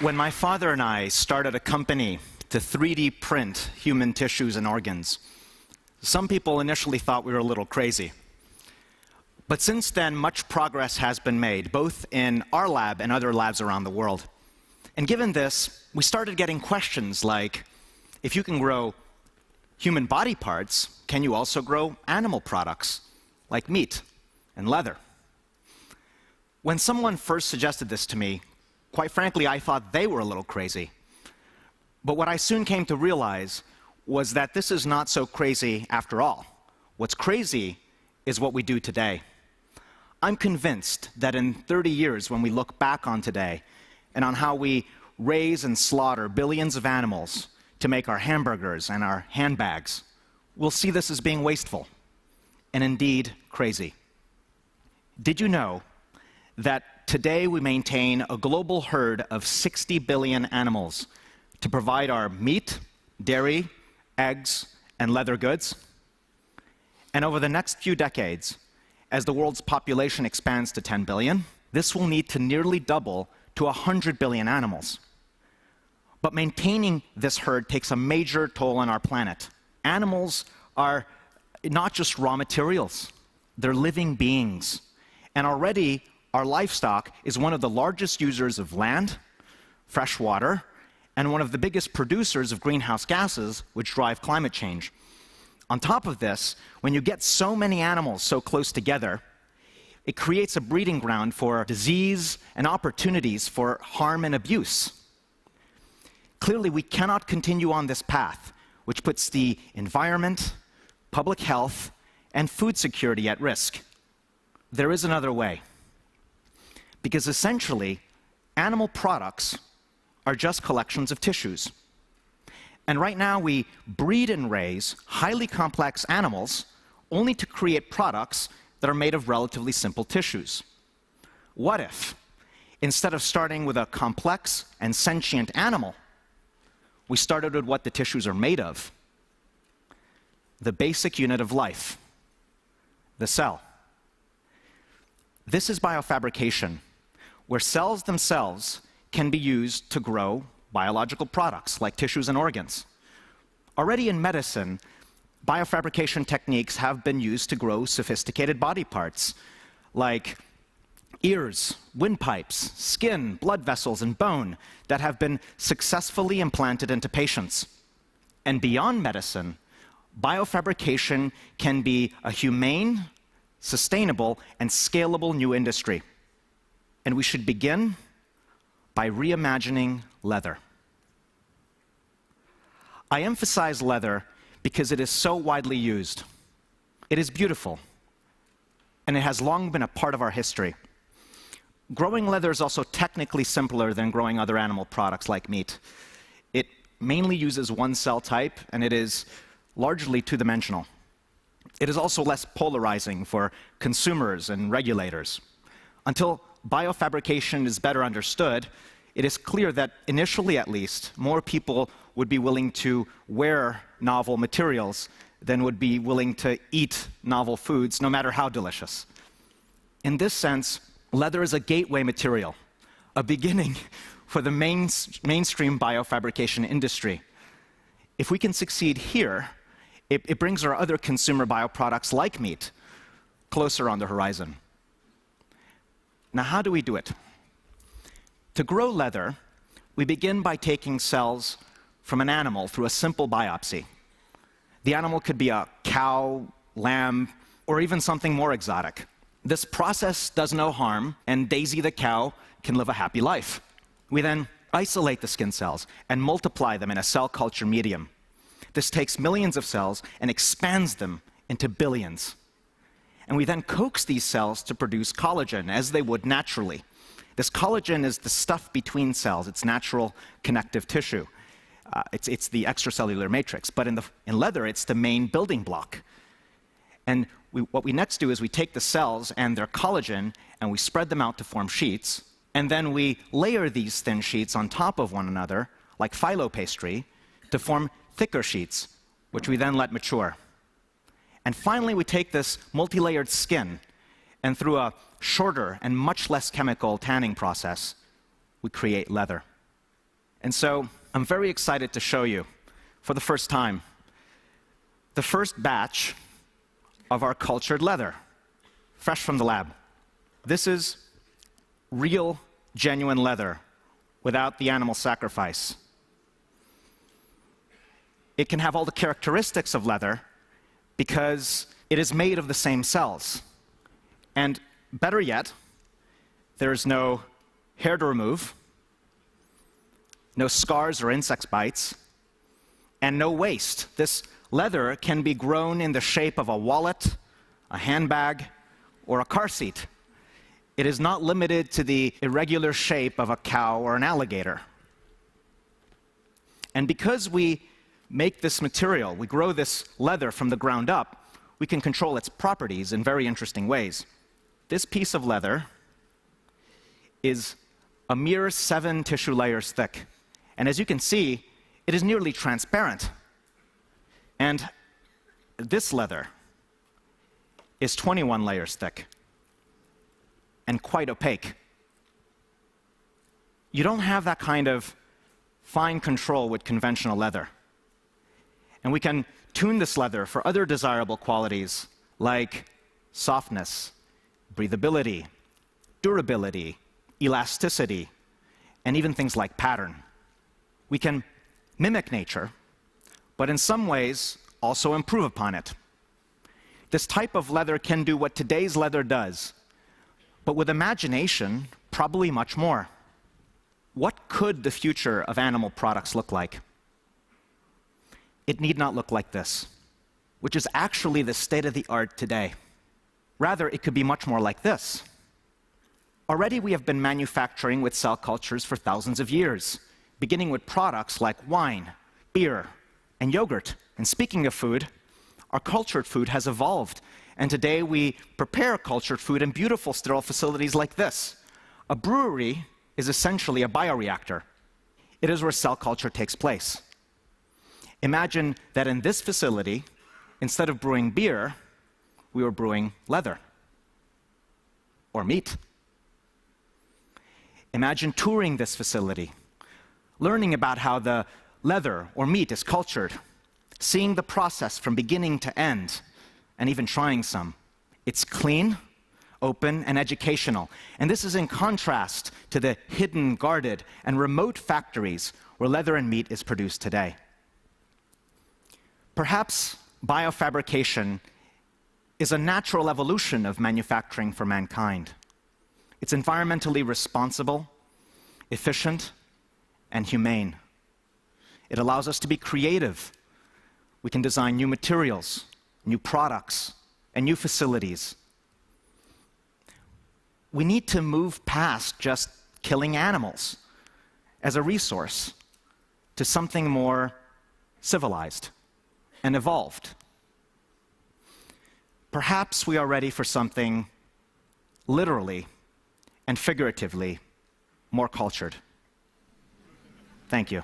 When my father and I started a company to 3D print human tissues and organs, some people initially thought we were a little crazy. But since then, much progress has been made, both in our lab and other labs around the world. And given this, we started getting questions like, if you can grow human body parts, can you also grow animal products, like meat and leather? When someone first suggested this to me, quite frankly, I thought they were a little crazy. But what I soon came to realize was that this is not so crazy after all. What's crazy is what we do today. I'm convinced that in 30 years, when we look back on today and on how we raise and slaughter billions of animals to make our hamburgers and our handbags, we'll see this as being wasteful and indeed crazy. Did you know that today we maintain a global herd of 60 billion animals to provide our meat, dairy, eggs, and leather goods? And over the next few decades, as the world's population expands to 10 billion, this will need to nearly double to 100 billion animals. But maintaining this herd takes a major toll on our planet. Animals are not just raw materials, they're living beings. And already, our livestock is one of the largest users of land, fresh water, and one of the biggest producers of greenhouse gases, which drive climate change. On top of this, when you get so many animals so close together, it creates a breeding ground for disease and opportunities for harm and abuse. Clearly, we cannot continue on this path, which puts the environment, public health, and food security at risk. There is another way. Because essentially, animal products are just collections of tissues. And right now, we breed and raise highly complex animals only to create products that are made of relatively simple tissues. What if, instead of starting with a complex and sentient animal, we started with what the tissues are made of? The basic unit of life, the cell. This is biofabrication, where cells themselves can be used to grow biological products like tissues and organs. Already in medicine, biofabrication techniques have been used to grow sophisticated body parts like ears, windpipes, skin, blood vessels, and bone that have been successfully implanted into patients. And beyond medicine, biofabrication can be a humane, sustainable, and scalable new industry. And we should begin by reimagining leather. I emphasize leather because it is so widely used. It is beautiful, and it has long been a part of our history. Growing leather is also technically simpler than growing other animal products like meat. It mainly uses one cell type, and it is largely two-dimensional. It is also less polarizing for consumers and regulators. Until biofabrication is better understood, it is clear that, initially at least, more people would be willing to wear novel materials than would be willing to eat novel foods, no matter how delicious. In this sense, leather is a gateway material, a beginning for the mainstream biofabrication industry. If we can succeed here, it brings our other consumer bioproducts like meat closer on the horizon. Now, how do we do it? To grow leather, we begin by taking cells from an animal through a simple biopsy. The animal could be a cow, lamb, or even something more exotic. This process does no harm, and Daisy the cow can live a happy life. We then isolate the skin cells and multiply them in a cell culture medium. This takes millions of cells and expands them into billions. And we then coax these cells to produce collagen, as they would naturally. This collagen is the stuff between cells. It's natural connective tissue. It's the extracellular matrix. But in leather, it's the main building block. And what we next do is we take the cells and their collagen, and we spread them out to form sheets. And then we layer these thin sheets on top of one another, like phyllo pastry, to form thicker sheets, which we then let mature. And finally, we take this multi-layered skin, and through a shorter and much less chemical tanning process, we create leather. And so I'm very excited to show you, for the first time, the first batch of our cultured leather, fresh from the lab. This is real, genuine leather without the animal sacrifice. It can have all the characteristics of leather because it is made of the same cells. And better yet, there is no hair to remove, no scars or insect bites, and no waste. This leather can be grown in the shape of a wallet, a handbag, or a car seat. It is not limited to the irregular shape of a cow or an alligator. And because we make this material, we grow this leather from the ground up, we can control its properties in very interesting ways. This piece of leather is a mere 7 tissue layers thick. And as you can see, it is nearly transparent. And this leather is 21 layers thick and quite opaque. You don't have that kind of fine control with conventional leather. And we can tune this leather for other desirable qualities like softness, breathability, durability, elasticity, and even things like pattern. We can mimic nature, but in some ways also improve upon it. This type of leather can do what today's leather does, but with imagination, probably much more. What could the future of animal products look like? It need not look like this, which is actually the state of the art today. Rather, it could be much more like this. Already we have been manufacturing with cell cultures for thousands of years, beginning with products like wine, beer, and yogurt. And speaking of food, our cultured food has evolved, and today we prepare cultured food in beautiful sterile facilities like this. A brewery is essentially a bioreactor. It is where cell culture takes place. Imagine that in this facility, instead of brewing beer, we were brewing leather or meat. Imagine touring this facility, learning about how the leather or meat is cultured, seeing the process from beginning to end, and even trying some. It's clean, open, and educational. And this is in contrast to the hidden, guarded, and remote factories where leather and meat is produced today. Perhaps biofabrication is a natural evolution of manufacturing for mankind. It's environmentally responsible, efficient, and humane. It allows us to be creative. We can design new materials, new products, and new facilities. We need to move past just killing animals as a resource to something more civilized and evolved. Perhaps we are ready for something literally and figuratively more cultured. Thank you.